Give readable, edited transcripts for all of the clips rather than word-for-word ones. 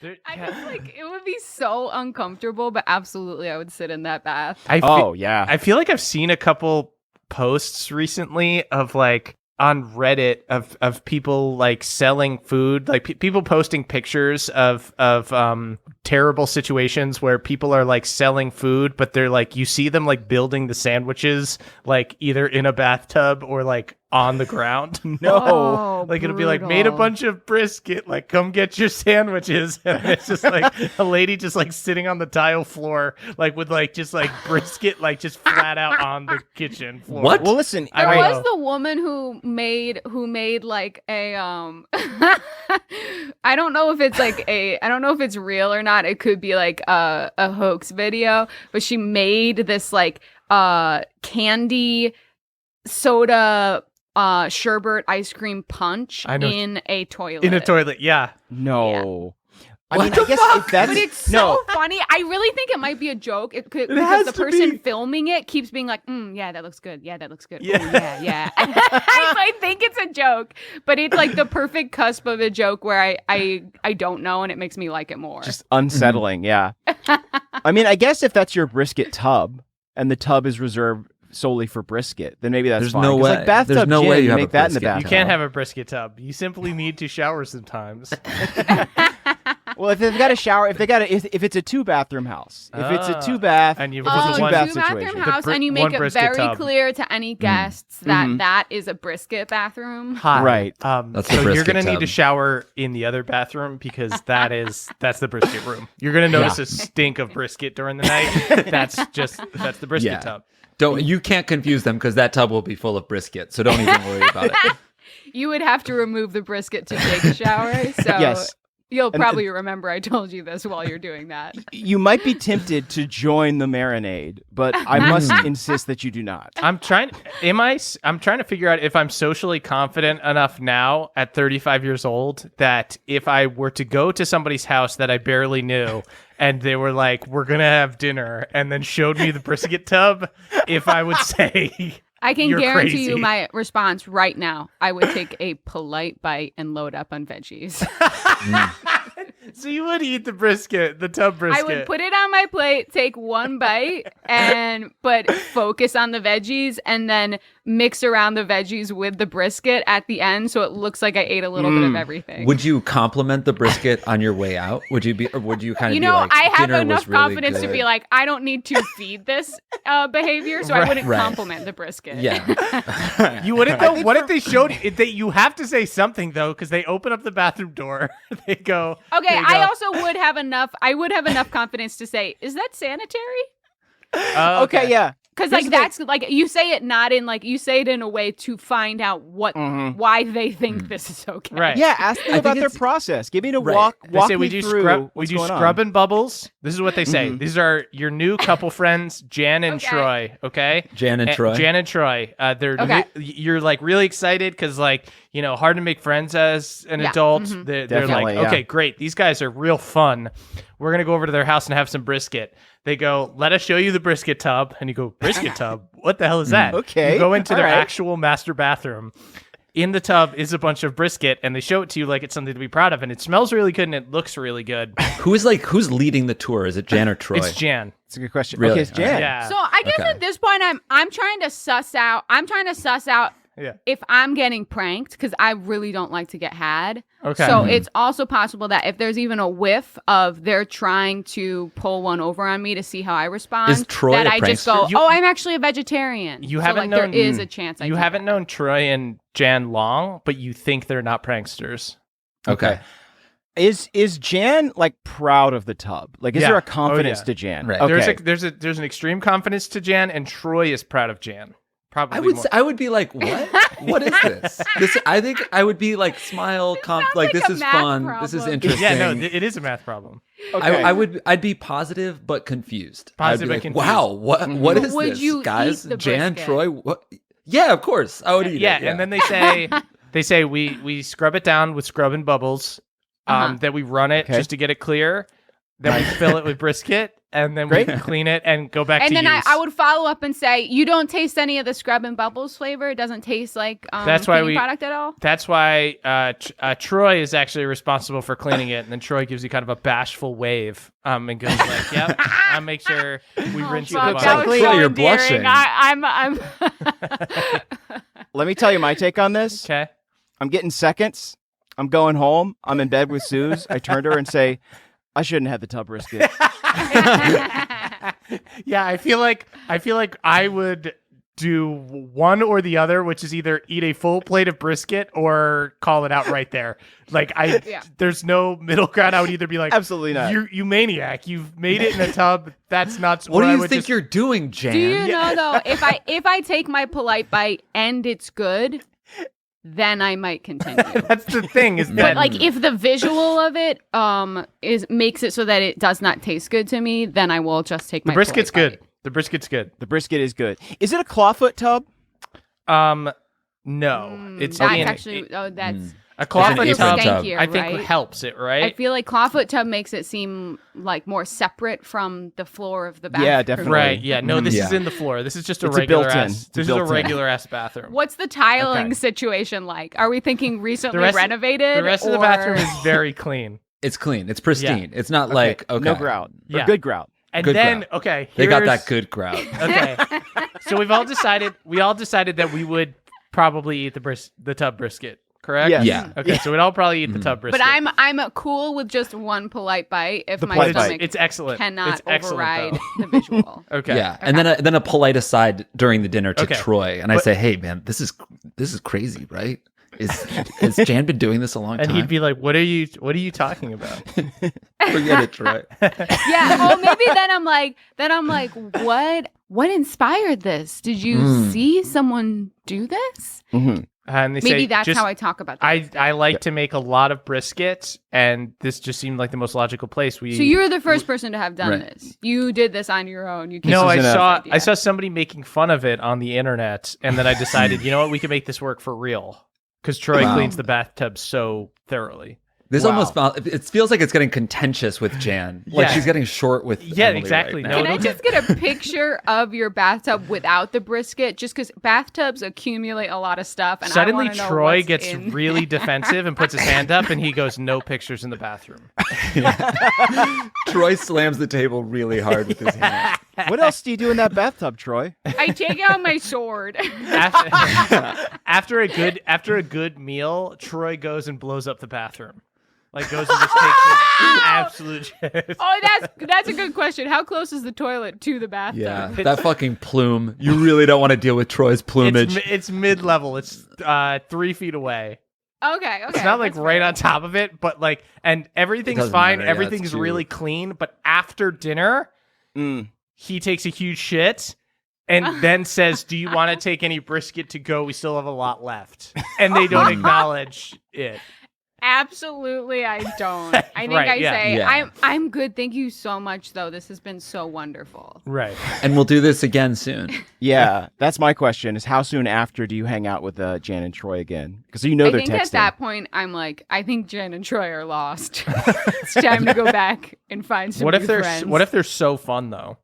I just like it would be so uncomfortable, but absolutely I would sit in that bath. Yeah. I feel like I've seen a couple posts recently of like on Reddit of people like selling food, like people posting pictures of terrible situations where people are like selling food, but they're like, you see them like building the sandwiches like either in a bathtub or like on the ground. Oh, like it'll be like, made a bunch of brisket, like come get your sandwiches. And it's just like a lady just like sitting on the tile floor, like with like just like brisket, like just flat out on the kitchen floor. What? Well, listen, there was the woman who made like a I don't know if it's like I don't know if it's real or not. It could be like a hoax video, but she made this like candy soda sherbet ice cream punch in a toilet. In a toilet, yeah. No. Yeah. I mean, I guess if that's... But it's so funny. I really think it might be a joke because the person filming it keeps being like, yeah, that looks good. Yeah, that looks good. Yeah. Ooh, yeah. I think it's a joke, but it's like the perfect cusp of a joke where I don't know and it makes me like it more. Just unsettling, yeah. I mean, I guess if that's your brisket tub and the tub is reserved solely for brisket, then maybe that's fine. No way. Like bathtub There's no gin, way you have make a that in the brisket. bathtub. You can't have a brisket tub. You simply need to shower sometimes. Well, if they've got a shower, if it's a 2-bathroom house, if it's a 2-bath, and you've if it's a one- 2-bath two-bathroom situation. house, and you make one it brisket very tub. clear to any guests that that is a brisket bathroom. Hi. Right. That's so the you're brisket gonna need tub. to shower in the other bathroom because that's the brisket room. You're gonna notice a stink of brisket during the night. That's the brisket tub. You can't confuse them because that tub will be full of brisket, so don't even worry about it. You would have to remove the brisket to take a shower. So Yes. you'll probably remember I told you this while you're doing that. You might be tempted to join the marinade, but I must insist that you do not. I'm trying to figure out if I'm socially confident enough now at 35 years old that if I were to go to somebody's house that I barely knew and they were like, we're going to have dinner, and then showed me the brisket tub, if I would say, I can you're guarantee crazy. you my response right now. I would take a polite bite and load up on veggies. So you would eat the brisket, the tub brisket. I would put it on my plate, take one bite, but focus on the veggies, and then mix around the veggies with the brisket at the end, so it looks like I ate a little bit of everything. Would you compliment the brisket on your way out? Would you kind of be like, I have dinner enough was really confidence to good? be like, I don't need to feed this behavior, so I wouldn't compliment the brisket. Yeah. You wouldn't though? What if they showed you? You have to say something though, because they open up the bathroom door. They go. Okay, they go, I also would have enough. I would have enough confidence to say, "Is that sanitary?" Okay, yeah. Because like that's like you say it not in like you say it in a way to find out why they think this is okay. Right. Yeah, ask them about their process. Give me a walk They say me we do through we do what's going scrub on. and bubbles. This is what they say. These are your new couple friends, Jan and Troy. Okay, Jan and Troy. Jan and Troy. They're you're like really excited because like hard to make friends as an adult. They're like, Definitely, okay, great. These guys are real fun. We're gonna go over to their house and have some brisket. They go, let us show you the brisket tub. And you go, brisket tub? What the hell is that? Okay. You go into their All right. actual master bathroom. In the tub is a bunch of brisket, and they show it to you like it's something to be proud of. And it smells really good, and it looks really good. Who's leading the tour? Is it Jan or Troy? It's Jan. It's a good question. Really? Okay, it's Jan. Yeah. So I guess at this point, I'm trying to suss out. If I'm getting pranked, because I really don't like to get had. Okay. So it's also possible that if there's even a whiff of they're trying to pull one over on me to see how I respond, Is Troy that a I just prankster? go, I'm actually a vegetarian. You so, haven't like, known. there is a chance. You haven't known Troy and Jan long, but you think they're not pranksters. Okay. Is Jan like proud of the tub? Like, is there a confidence to Jan? Right. Okay. There's an extreme confidence to Jan, and Troy is proud of Jan. Probably. I would be like, what? What is this? I think I would be like, smile, like this a is math fun. problem. This is interesting. Yeah, no, it is a math problem. Okay. I'd be positive but confused. Positive I'd be but like, confused. wow, what is Would this, you guys? eat the Jan, brisket? Troy, what? Yeah, of course, I would eat it. Yeah, and then they say we scrub it down with scrub and bubbles. That we run it just to get it clear. Then we fill it with brisket, and then we clean it and go back And to then use. I would follow up and say, you don't taste any of the Scrub and Bubbles flavor. It doesn't taste like That's why cleaning product at all. That's why Troy is actually responsible for cleaning it, and then Troy gives you kind of a bashful wave and goes like, "Yep, I'll make sure we rinse it Fuck, off." that was Troy, so you're endearing. blushing. I'm Let me tell you my take on this. Okay. I'm getting seconds. I'm going home. I'm in bed with Suze. I turn to her and say, I shouldn't have the tub brisket. Yeah, I feel like I would do one or the other, which is either eat a full plate of brisket or call it out right there. Like there's no middle ground. I would either be like, Absolutely not. You maniac! You've made it in a tub. That's not What do I you would think just- you're doing, Jan? Do you know though? If I take my polite bite and it's good, then I might continue. That's the thing. Is that But like if the visual of it makes it so that it does not taste good to me, then I will just take the my brisket's polite good. bite. The brisket's good. The brisket is good. Is it a clawfoot tub? No, it's That's in- actually that's a clawfoot It's an tub. apron tub. skankier, I think right? helps it, right? I feel like clawfoot tub makes it seem like more separate from the floor of the bathroom. Yeah, definitely. Right. Yeah. No, this Yeah. is in the floor. This is just a It's a regular built-in. ass. It's This is a built-in. regular ass bathroom. What's the tiling Okay. situation like? Are we thinking recently rest- renovated? The rest of the or- bathroom is very clean. It's clean. It's pristine. It's not like okay. No grout. Yeah. Or good grout. And Good then grout. okay, They got here's- that good grout. Okay. So we all decided that we would probably eat the tub brisket, correct? Yes. Yeah. Okay, so we'd all probably eat the tub brisket. But I'm cool with just one polite bite if The my polite bite. stomach It's excellent. cannot It's excellent, override though. the visual. Okay. Yeah, and then a polite aside during the dinner to Okay. Troy, and I say, "Hey, man, this is crazy, right? Has Jan been doing this a long And time?" he'd be like, "What are you talking about?" "Forget it, Troy." Yeah. Oh, maybe then I'm like, what inspired this? Did you see someone do this? Mm-hmm. And they Maybe say, that's just, how I talk about that. I like to make a lot of brisket, and this just seemed like the most logical place. So you're the first person to have done Right. this. You did this on your own. You No, This is I saw somebody making fun of it on the internet, and then I decided, you know what, we can make this work for real because Troy Wow. cleans the bathtub so thoroughly. This Wow. almost it feels like it's getting contentious with Jan. Like Yeah. she's getting short with Yeah, Emily exactly. right No, now. Can I just get a picture of your bathtub without the brisket? Just because bathtubs accumulate a lot of stuff. And Suddenly, I wanna know Troy what's gets in. really defensive and puts his hand up, and he goes, "No pictures in the bathroom." Troy slams the table really hard with his hand. What else do you do in that bathtub, Troy? I take out my sword. After a good meal, Troy goes and blows up the bathroom. Like goes and just takes an absolute shit. Oh, that's a good question. How close is the toilet to the bathtub? Yeah, that fucking plume. You really don't want to deal with Troy's plumage. It's mid level. It's 3 feet away. Okay. It's not like that's right fair. on top of it, but like, and everything's doesn't fine. matter, yeah, it's Everything's cute. really clean. But after dinner, he takes a huge shit and then says, "Do you want to take any brisket to go? We still have a lot left." And they don't acknowledge it. Absolutely, I don't. I think Right, I yeah. say Yeah. I'm good. Thank you so much, though. This has been so wonderful. Right. And we'll do this again soon. Yeah, that's my question: is how soon after do you hang out with Jan and Troy again? Because you know I they're think texting. at that point, I'm like, I think Jen and Troy are lost. It's time to go back and find some What if new they're friends. What if they're so fun though?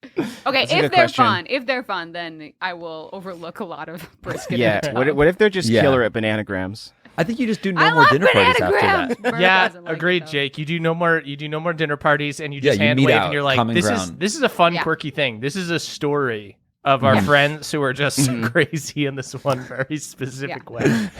Okay, That's a if good they're question. fun, then I will overlook a lot of brisket. Yeah. in the What, tub. what if they're just Yeah. killer at bananagrams? I think you just do I no more love dinner parties after bananagrams. that. Bernard Yeah, doesn't like it, agreed, though. Jake. You do no more dinner parties, and you Yeah, just you hand meet wave, out, and you're like, common this ground. is a fun, Yeah. quirky thing. This is a story of our friends who are just crazy in this one very specific way.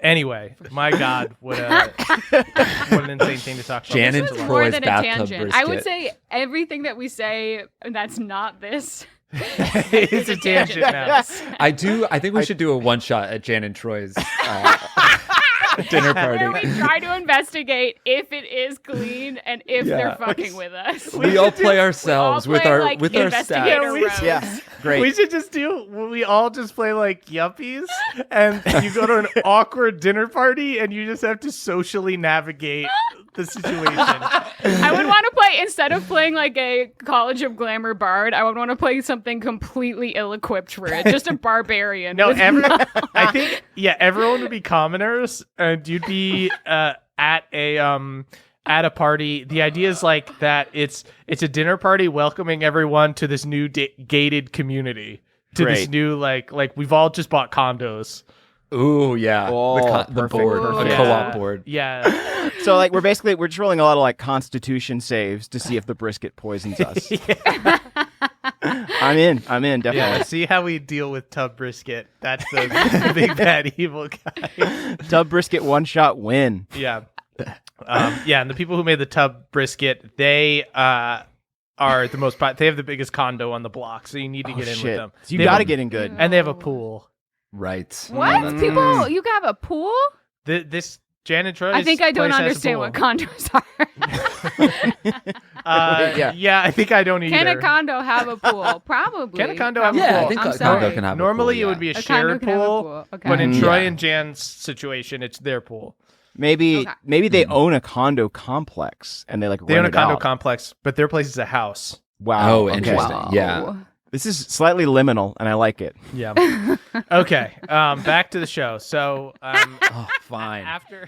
Anyway, my God, what an insane thing to talk about. Jan This and is More Troy's than a bathtub tangent. I would brisket. say everything that we say that's not this. it's a tangent now. I think we should do a one shot at Jan and Troy's dinner Where we party. try to investigate if it is clean and if Yeah. they're fucking with us. We all play ourselves We all with play, our like, with our investigator stats. roles. Yeah. Great. We should just we all just play like yuppies, and you go to an awkward dinner party, and you just have to socially navigate the situation. I would want to play, instead of playing like a College of Glamour bard, I would want to play something completely ill-equipped for it. Just a barbarian. No, with I think everyone would be commoners, and you'd be at at a party. The idea is like that it's a dinner party welcoming everyone to this new gated community. To this Great. new like we've all just bought condos. Ooh, yeah. Oh, the perfect, board, perfect. a co-op board. Yeah. So like we're just rolling a lot of like Constitution saves to see if the brisket poisons us. I'm in, definitely. Yeah, see how we deal with Tub Brisket. That's the big bad evil guy. Tub brisket one shot win. Yeah. Yeah, and the people who made the Tub Brisket, they are the most they have the biggest condo on the block, so you need to get in with them. So you They got to have get in good. and they have a pool. Right. What? Mm. People, you can have a pool? This Jan and Troy's I think I don't place has a understand pool. what condos are. Yeah. I think I don't either. Can a condo have a pool? Probably. Can a condo have a Yeah, pool? I think I'm a sorry. condo can have Normally, a pool, it would be a A shared condo can have a pool, pool. Okay. but in Mhm. Troy Yeah. and Jan's situation, it's their pool. Maybe Okay. they own a condo complex and they like They rent own a it condo out. complex, but their place is a house. Wow. Oh, okay. interesting. Wow. Yeah. This is slightly liminal, and I like it. Yeah. Okay. Back to the show. So Oh, fine. after